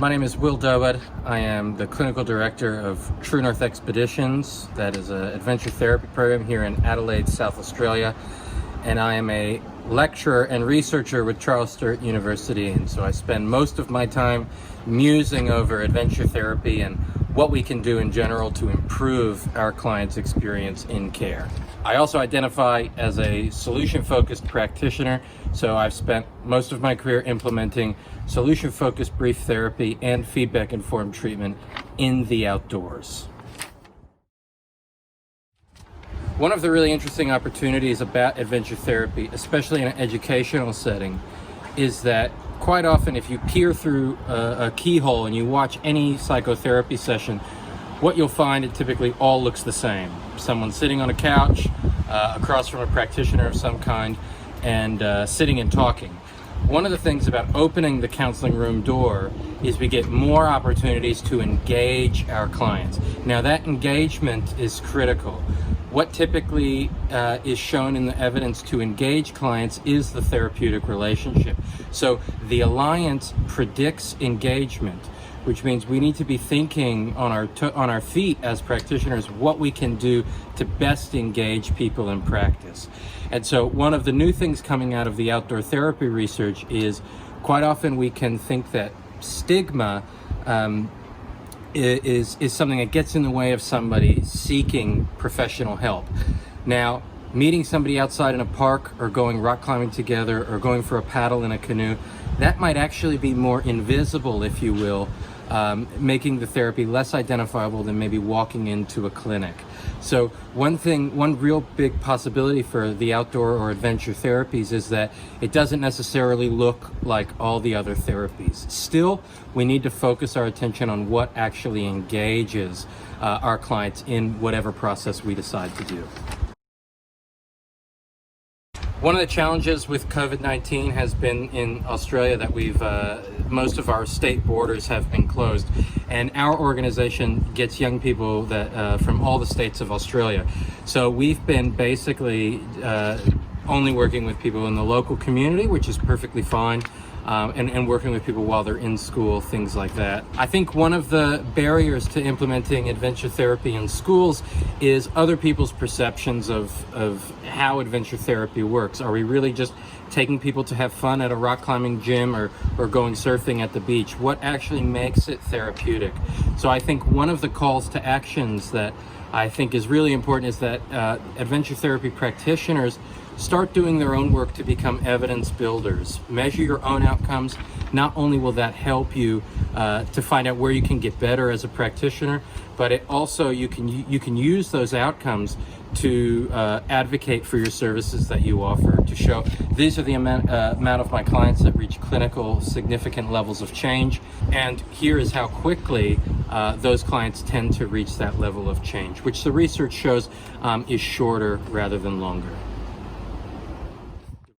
My name is Will Dowood. I am the clinical director of True North Expeditions. That is an adventure therapy program here in Adelaide, South Australia. And I am a lecturer and researcher with Charles Sturt University. And so I spend most of my time musing over adventure therapy and what we can do in general to improve our clients' experience in care. I also identify as a solution-focused practitioner, so I've spent most of my career implementing solution-focused brief therapy and feedback-informed treatment in the outdoors. One of the really interesting opportunities about adventure therapy, especially in an educational setting, is that quite often if you peer through a keyhole and you watch any psychotherapy session, what you'll find, it typically all looks the same. Someone sitting on a couch across from a practitioner of some kind and sitting and talking. One of the things about opening the counseling room door is we get more opportunities to engage our clients. Now that engagement is critical. What typically is shown in the evidence to engage clients is the therapeutic relationship. So the alliance predicts engagement, which means we need to be thinking on our feet as practitioners what we can do to best engage people in practice. And so one of the new things coming out of the outdoor therapy research is quite often we can think that stigma is something that gets in the way of somebody seeking professional help. Now, meeting somebody outside in a park or going rock climbing together or going for a paddle in a canoe, that might actually be more invisible, if you will, making the therapy less identifiable than maybe walking into a clinic. So one real big possibility for the outdoor or adventure therapies is that it doesn't necessarily look like all the other therapies. Still, we need to focus our attention on what actually engages our clients in whatever process we decide to do. One of the challenges with COVID-19 has been in Australia that most of our state borders have been closed, and our organization gets young people that from all the states of Australia. So we've been basically only working with people in the local community, which is perfectly fine, and working with people while they're in school, things like that. I think one of the barriers to implementing adventure therapy in schools is other people's perceptions of how adventure therapy works. Are we really just taking people to have fun at a rock climbing gym or going surfing at the beach? What actually makes it therapeutic? So I think one of the calls to actions that I think is really important is that adventure therapy practitioners start doing their own work to become evidence builders. Measure your own outcomes. Not only will that help you to find out where you can get better as a practitioner, but it also you can use those outcomes to advocate for your services that you offer, to show these are the amount of my clients that reach clinical significant levels of change, and here is how quickly those clients tend to reach that level of change, which the research shows is shorter rather than longer.